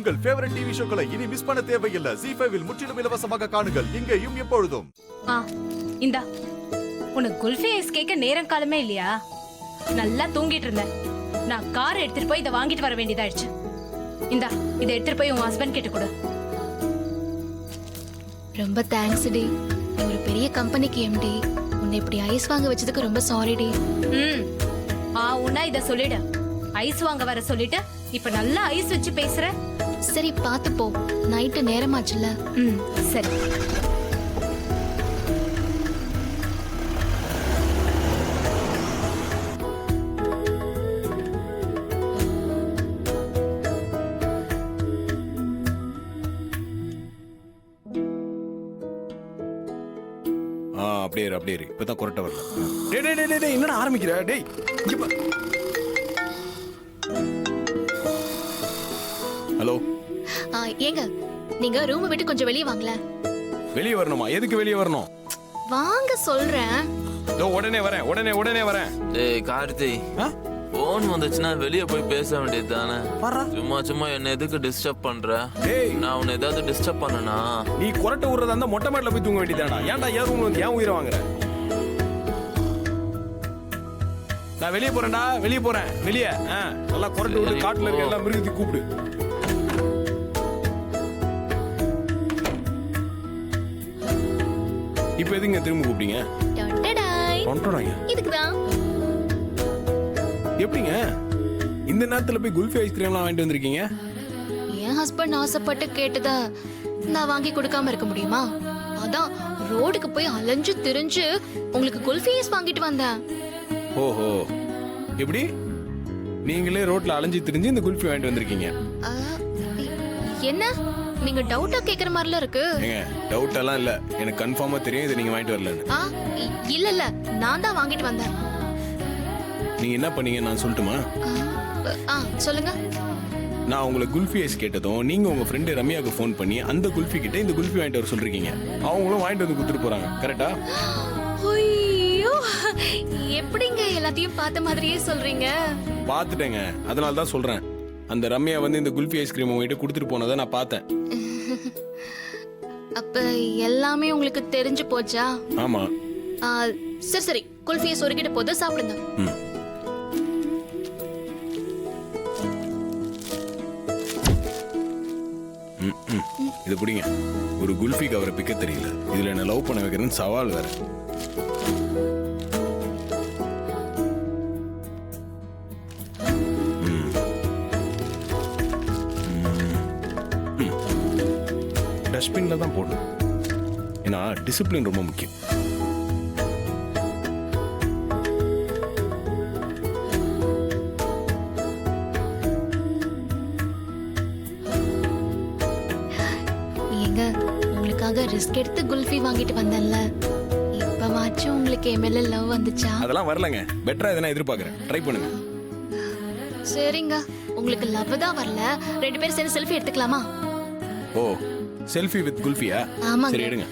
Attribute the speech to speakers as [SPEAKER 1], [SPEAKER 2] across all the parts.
[SPEAKER 1] உங்கள் favourite TV ஷோக்களை இனி miss பண்ண தேவையில்லை. ZEE5 இல் முற்றிலும் இலவசமாக காணுங்கள். இங்கேயும் எப்பொழுதும்.
[SPEAKER 2] இந்தா உனக்கு குல்ஃபி ஐஸ் கேட்க நேரம் காலமே இல்லையா? நல்லா தூங்கிட்டு இருந்தேன். நான் கார் எடுத்துட்டு போய் இதை வாங்கிட்டு வர வேண்டியதாயிடுச்சு. இந்தா இதை எடுத்துட்டு போய் உன் ஹஸ்பண்ட் கிட்ட கொடு.
[SPEAKER 3] ரொம்ப தேங்க்ஸ் டி. நீ ஒரு பெரிய கம்பெனிக்கு எம்டி. உன்னை இப்படி ஐஸ் வாங்க வச்சதுக்கு ரொம்ப சாரி டி.
[SPEAKER 2] உன்னா இத சொல்லிடு. ஐஸ் வாங்க வர சொல்லிட்டு இப்ப நல்லா ஐஸ் வச்சு பேசுற.
[SPEAKER 3] சரி பாத்து போ, நைட்டு நேரமாச்சுல்ல.
[SPEAKER 2] சரி.
[SPEAKER 4] அப்படியே இப்பதான் கொரட்டை வரல. டேய் என்னடா ஆரம்பிக்கிற? டேய் ஹலோ.
[SPEAKER 3] ஏங்க நீங்க ரூம் விட்டு கொஞ்சம் வெளிய வாங்கல.
[SPEAKER 4] வெளிய வரணுமா? எதுக்கு வெளிய வரணும்?
[SPEAKER 3] வாங்க சொல்றேன்.
[SPEAKER 4] உடனே வரேன்.
[SPEAKER 5] டேய் கார்த்தி, போன் வந்துச்சுன்னா வெளிய போய் பேச வேண்டியது தானே. சும்மா என்ன எதுக்கு டிஸ்டர்ப் பண்ற? நான் உன்னை ஏதாவது டிஸ்டர்ப் பண்ணனா?
[SPEAKER 4] நீ கொரட்டை விடுறதா இருந்தா மொட்டை மாடல போய் தூங்க வேண்டியதாடா. ஏன்டா ஏன் ரூம்ல வந்து ஏன் உயிரை வாங்குற? நான் வெளிய போறேன்டா, வெளிய நல்லா கொரட்டை விட்டு காட்டுல இருக்க எல்லா மிருகத்தையும் கூப்பிடு. இப்ப எதுங்க திரும்ப கூப்பிட்டீங்க?
[SPEAKER 3] இதுக்குதான்.
[SPEAKER 4] எப்படிங்க இந்த நேரத்துல போய் குல்ஃபி ஐஸ்கிரீம்லாம் வாங்கிட்டு வந்திருக்கீங்க?
[SPEAKER 3] என் ஹஸ்பண்ட் ஆசைப்பட்டு கேட்டதா நான் வாங்கி கொடுக்காம இருக்க முடியுமா? அதான் ரோடுக்கு போய் அலைஞ்சு திரிஞ்சு உங்களுக்கு குல்ஃபி ஐஸ் வாங்கிட்டு வந்தேன்.
[SPEAKER 4] ஓஹோ, எப்படி நீங்களே ரோட்ல அலைஞ்சு திரிஞ்சு இந்த குல்ஃபி வாங்கிட்டு வந்திருக்கீங்க?
[SPEAKER 3] என்ன நீங்க டவுட்டா கேக்குற மாதிரில இருக்கு.
[SPEAKER 4] ஏங்க டவுட் எல்லாம் இல்ல, எனக்கு கன்ஃபார்மா தெரியும் இதை நீங்க வாங்கிட்டு வரலன்னு.
[SPEAKER 3] இல்ல நான் தான் வாங்கிட்டு வந்தேன்.
[SPEAKER 4] நீங்க என்ன பண்ணீங்க நான் சொல்லட்டுமா?
[SPEAKER 3] சொல்லுங்க.
[SPEAKER 4] நான் உங்களை குல்ஃபி ஐஸ் கேட்டதும் நீங்க உங்க ஃப்ரெண்டு ரம்யாவுக்கு ஃபோன் பண்ணி அந்த குல்ஃபி கிட்ட இந்த குல்ஃபி வாங்கிட்டு வர சொல்றீங்க. அவங்களும் வாங்கிட்டு வந்து கொடுத்துட்டு போறாங்க. கரெக்டா?
[SPEAKER 3] ஐயோ, எப்படிங்க எல்லாத்தையும் பார்த்த மாதிரியே சொல்றீங்க?
[SPEAKER 4] பார்த்துட்டேங்க, அதனால தான் சொல்றேன். அந்த ரம்யா வந்து இந்த குல்ஃபி ஐஸ்கிரீம் உங்ககிட்ட கொடுத்துட்டு போனதை நான் பார்த்தேன்.
[SPEAKER 3] அப்ப எல்லாமே உங்களுக்கு தெரிஞ்சு போச்சா?
[SPEAKER 4] ஆமா.
[SPEAKER 3] சரி குல்ஃபி ஐஸ் ஒரு கிட்ட போது சாப்பிடுங்க.
[SPEAKER 4] இது புடிங்க. ஒரு குல்ஃபி கவரை பிக்க தெரியல, இதுல என்ன லவ் பண்ண வைக்கிறேன்னு சவால் வேற. டஸ்ட்பின்ல தான் போடணும், ஏன்னா டிசிப்ளின் ரொம்ப முக்கியம்.
[SPEAKER 3] உங்களுக்காக ரிஸ்க் எடுத்து குல்ஃபி வாங்கிட்டு வந்தேன்ல, இப்பவாச்சும் உங்களுக்கு என் மேல லவ் வந்துச்சா?
[SPEAKER 4] அதெல்லாம் வரலங்க, பெட்டரா எதனா எதிர்பார்க்கறேன். ட்ரை பண்ணுங்க.
[SPEAKER 3] சரிங்க, உங்களுக்கு லவ் தான் வரல, ரெண்டு பேரும் சேர்ந்து செல்ஃபி எடுத்துக்கலாமா?
[SPEAKER 4] ஓ, செல்ஃபி வித் குல்ஃபியா?
[SPEAKER 3] ஆமாங்க.
[SPEAKER 4] சரி எடுங்க.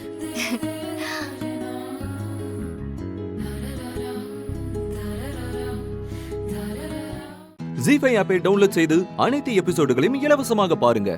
[SPEAKER 6] ZEE5 ஆப்பை டவுன்லோட் செய்து அனைத்து எபிசோடுகளையும் இலவசமாக பாருங்க.